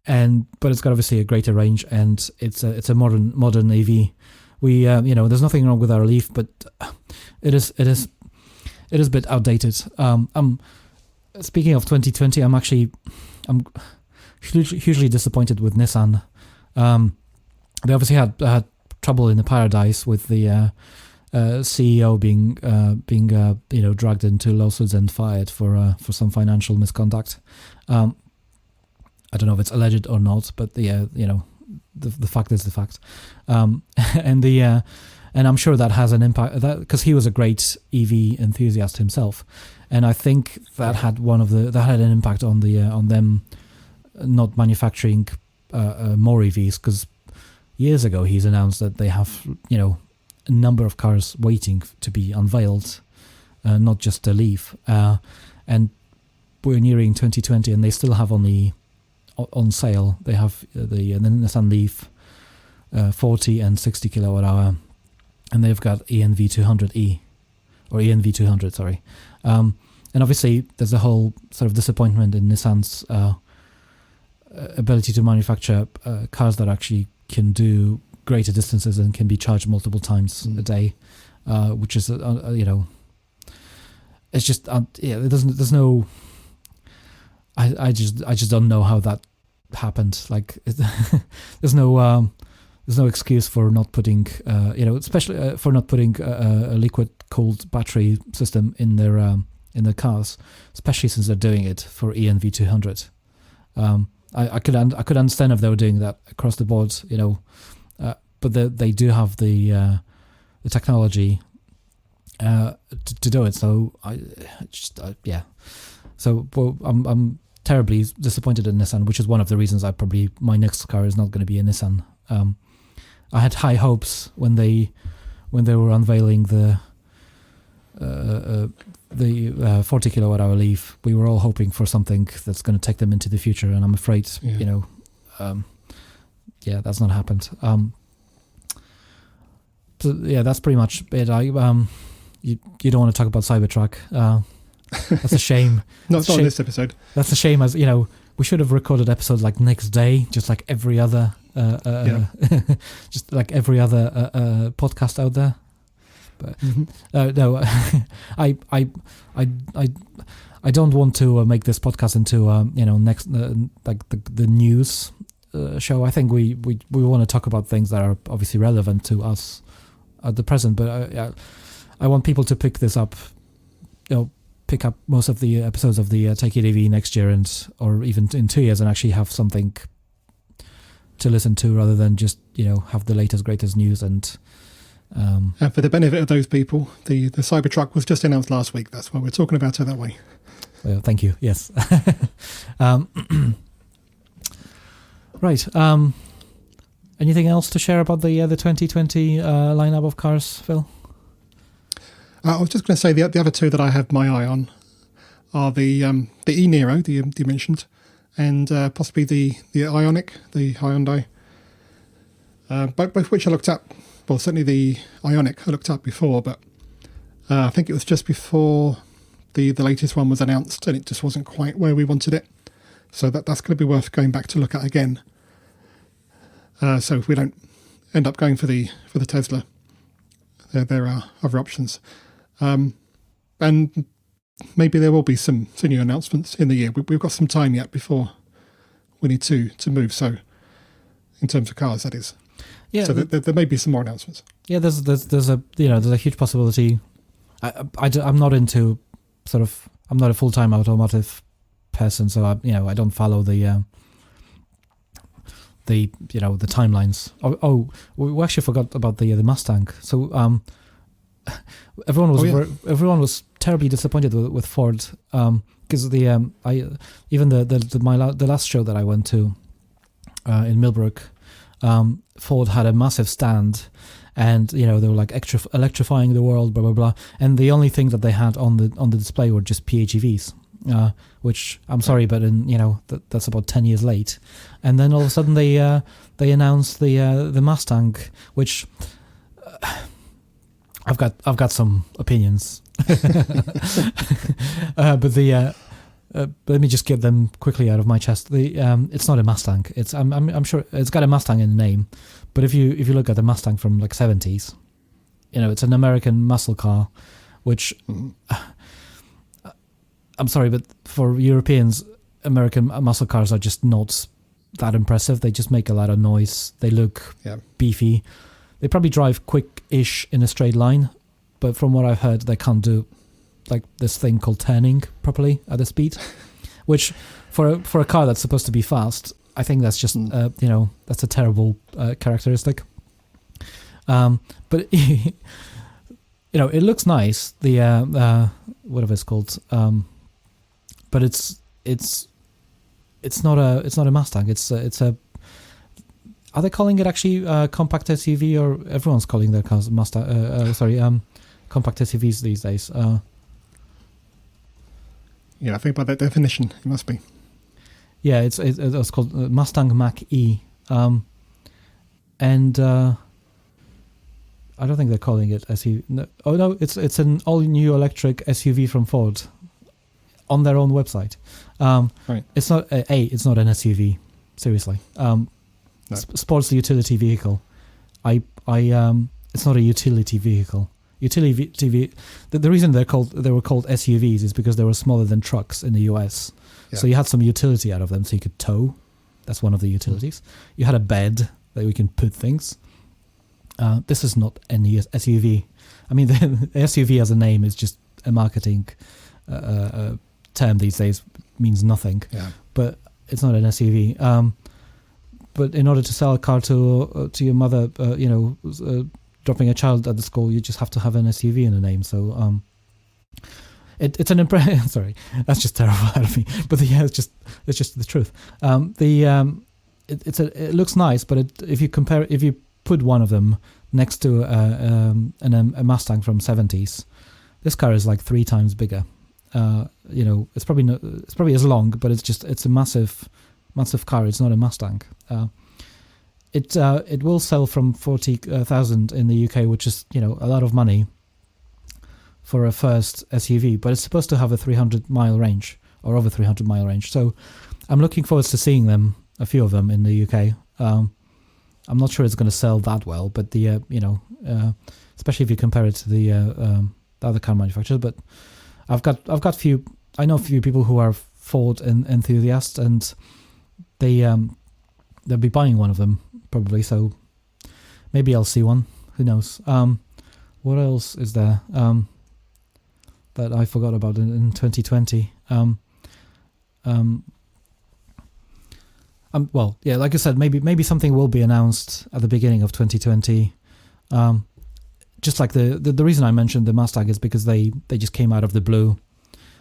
it's got obviously a greater range, and it's a modern EV. We there's nothing wrong with our Leaf, but it is a bit outdated. Speaking of 2020, I'm hugely disappointed with Nissan. They obviously had trouble in the paradise with the CEO being dragged into lawsuits and fired for some financial misconduct. I don't know if it's alleged or not, but the fact is the fact. And I'm sure that has an impact, because he was a great EV enthusiast himself, and I think that had an impact on them not manufacturing more EVs, because years ago he's announced that they have a number of cars waiting to be unveiled, not just a Leaf, and we're nearing 2020 and they still have only on sale. They have the Nissan Leaf 40 and 60 kilowatt hour, and they've got ENV200e or ENV200, sorry. And obviously there's a whole sort of disappointment in Nissan's ability to manufacture cars that actually can do greater distances and can be charged multiple times a day. which is it's just there's no. I just don't know how that happened. Like there's no excuse for not putting especially for not putting a liquid cooled battery system in their cars, especially since they're doing it for ENV200. I could understand if they were doing that across the board, but they do have the technology to do it. So So I'm terribly disappointed in Nissan, which is one of the reasons my next car is not going to be a Nissan. I had high hopes when they were unveiling the 40 kilowatt hour Leaf. We were all hoping for something that's going to take them into the future, and I'm afraid that's not happened. So that's pretty much it. You don't want to talk about Cybertruck. That's a shame. Not on this episode. That's a shame, as we should have recorded episodes like next day, just like every other just like every other podcast out there. But no, I don't want to make this podcast into next like the news show. I think we want to talk about things that are obviously relevant to us at the present, but I want people to pick this up, pick up most of the episodes of the Take It EV next year or even in 2 years, and actually have something to listen to rather than just have the latest greatest news. And for the benefit of those people, the Cybertruck was just announced last week. That's why we're talking about it that way. Well, thank you. Yes. Right. Anything else to share about the 2020 lineup of cars, Phil? I was just going to say the other two that I have my eye on are the e-Niro, the you mentioned, and possibly the Ioniq, the Hyundai. Both which I looked at. Well, certainly the Ioniq I looked at before, but I think it was just before the latest one was announced, and it just wasn't quite where we wanted it. So that's going to be worth going back to look at again. So if we don't end up going for the Tesla, there are other options. And maybe there will be some new announcements in the year. We've got some time yet before we need to move. So, in terms of cars, that is. Yeah. So there may be some more announcements. Yeah, there's a huge possibility. I'm not into I'm not a full-time automotive person, so I don't follow the timelines. Oh, we actually forgot about the Mustang. So everyone was terribly disappointed with Ford, because the last show that I went to in Millbrook, Ford had a massive stand, and they were like electrifying the world, blah blah blah, and the only thing that they had on the display were just PHEVs, which I'm sorry, but that's about 10 years late. And then all of a sudden they announced the Mustang, which I've got some opinions, but let me just get them quickly out of my chest. It's not a Mustang. I'm sure it's got a Mustang in the name, but if you look at the Mustang from like 70s, it's an American muscle car, which I'm sorry, but for Europeans, American muscle cars are just not that impressive. They just make a lot of noise. They look beefy. They probably drive quick-ish in a straight line, but from what I've heard, they can't do like this thing called turning properly at a speed, which for a car that's supposed to be fast, I think that's just that's a terrible characteristic. But it looks nice. The whatever it's called, but it's not a Mustang. It's a. Are they calling it actually compact SUV, or everyone's calling their cars Mustang? Compact SUVs these days. Yeah, I think by that definition, it must be. Yeah, it's called Mustang Mach-E, and I don't think they're calling it SUV. No, it's an all-new electric SUV from Ford on their own website. Right. It's not it's not an SUV. Seriously. No. Sports utility vehicle. It's not a utility vehicle. utility. The reason they were called SUVs is because they were smaller than trucks in the US. Yeah. So you had some utility out of them, so you could tow. That's one of the utilities. You had a bed that we can put things. This is not any SUV. I mean, the SUV as a name is just a marketing term these days. Means nothing. Yeah. But it's not an SUV. But in order to sell a car to your mother, dropping a child at the school, you just have to have an SUV in the name. So it's an impression. Sorry, that's just terrible out of me. But yeah, it's just the truth. It looks nice, but if you put one of them next to a Mustang from 70s, this car is like 3 times bigger. It's probably as long, but it's a massive car. It's not a Mustang. It will sell from 40,000 in the UK, which is a lot of money for a first SUV, but it's supposed to have a 300-mile range or over 300-mile range. So I'm looking forward to seeing them, a few of them in the UK. I'm not sure it's going to sell that well, but especially if you compare it to the other car manufacturers. But I know a few people who are Ford enthusiasts, and they'll be buying one of them probably. So maybe I'll see one. Who knows? What else is there that I forgot about in 2020? Like I said, maybe something will be announced at the beginning of 2020. Just like the reason I mentioned the Mustang is because they just came out of the blue,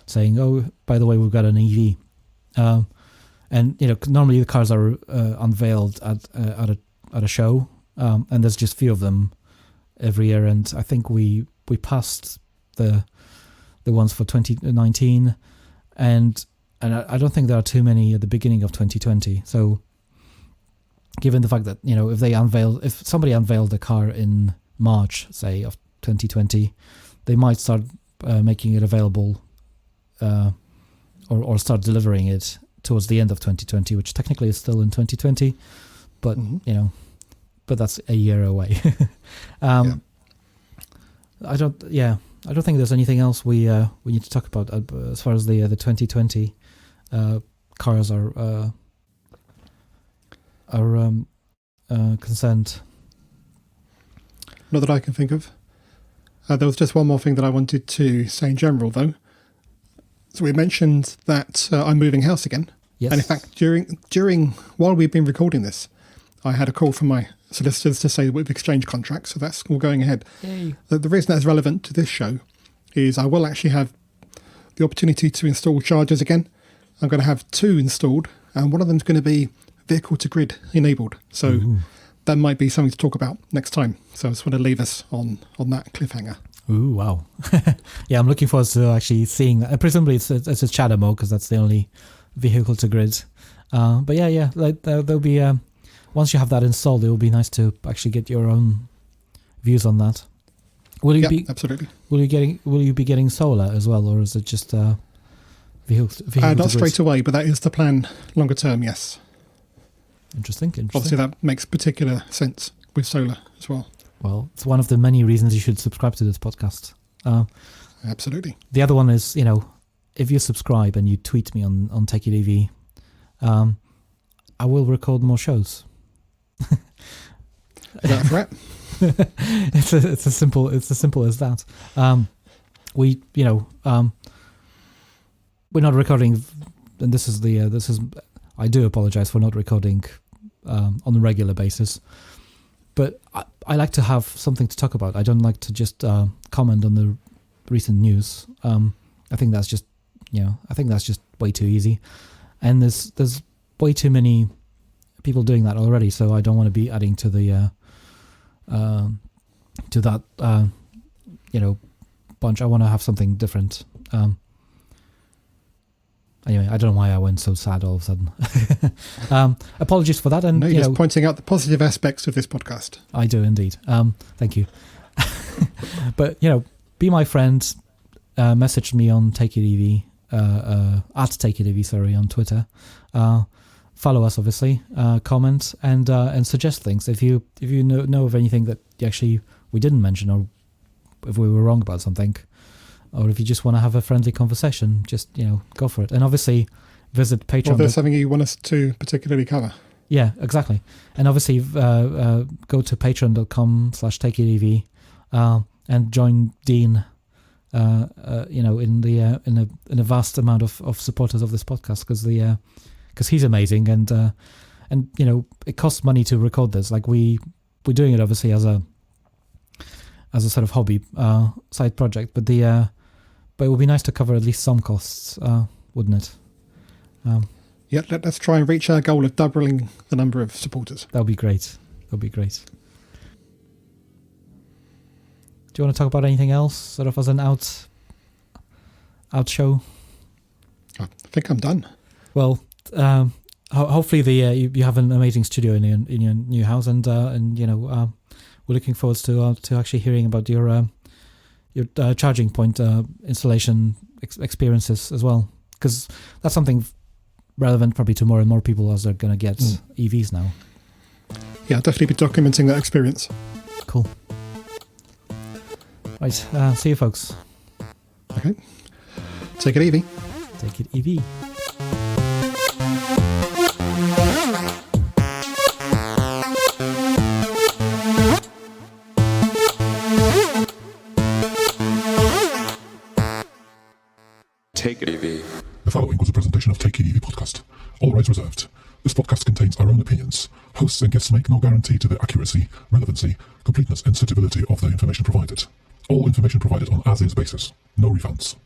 saying, "Oh, by the way, we've got an EV." And normally the cars are unveiled at a show, and there's just few of them every year. And I think we passed the ones for 2019, and I don't think there are too many at the beginning of 2020. So, given the fact that if somebody unveiled a car in March, say, of 2020, they might start making it available, or start delivering it towards the end of 2020, which technically is still in 2020, but but that's a year away. I don't think there's anything else we need to talk about as far as the 2020 cars are concerned. Not that I can think of. There was just one more thing that I wanted to say in general, though. So we mentioned that I'm moving house again. Yes. And in fact, during while we've been recording this, I had a call from my solicitors to say that we've exchanged contracts, so that's all going ahead. Yay. The reason that's relevant to this show is I will actually have the opportunity to install chargers again. I'm going to have 2 installed, and one of them is going to be vehicle-to-grid enabled. So Ooh. That might be something to talk about next time. So I just want to leave us on that cliffhanger. Ooh, wow. Yeah, I'm looking forward to actually seeing that. Presumably it's a shadow mode, because that's the only vehicle to grid. But yeah, like, there'll be once you have that installed, it will be nice to actually get your own views on that. Absolutely. Will you be getting solar as well, or is it just vehicle not straight away, but that is the plan longer term. Yes. Interesting. Obviously, that makes particular sense with solar as well. Well, it's one of the many reasons you should subscribe to this podcast. Absolutely. The other one is, if you subscribe and you tweet me on Take It EV, I will record more shows. Is that a threat? It's as simple as that. We're not recording, and this is I do apologize for not recording on a regular basis, but I like to have something to talk about. I don't like to just comment on the recent news. I think that's just way too easy, and there's way too many people doing that already. So I don't want to be adding to the bunch. I want to have something different. Anyway, I don't know why I went so sad all of a sudden. Apologies for that. And you're just pointing out the positive aspects of this podcast. I do indeed. Thank you. But be my friend. Message me on Take It EV, at Take It EV, sorry, on Twitter. Follow us, obviously. Comment and suggest things if you know of anything that actually we didn't mention, or we were wrong about something, or if you just want to have a friendly conversation, just go for it. And obviously, visit Patreon. Or if there's something you want us to particularly cover. Yeah, exactly. And obviously, go to patreon.com/takeitev and join Dean. In a vast amount of supporters of this podcast, because he's amazing, and it costs money to record this. Like we're doing it obviously as a sort of hobby side project, but it would be nice to cover at least some costs, wouldn't it? Yeah, let's try and reach our goal of doubling the number of supporters. That would be great. Do you want to talk about anything else, sort of as an out show? I think I'm done. Well, hopefully you have an amazing studio in your new house, and we're looking forward to actually hearing about your charging point installation experiences as well, because that's something relevant probably to more and more people as they're going to get EVs now. Yeah, I'll definitely be documenting that experience. Cool. Right, see you folks. Okay. Take it easy. Take it EV. Take it easy. The following was a presentation of Take It Easy podcast. All rights reserved. This podcast contains our own opinions. Hosts and guests make no guarantee to the accuracy, relevancy, completeness and suitability of the information provided. All information provided on as-is basis. No refunds.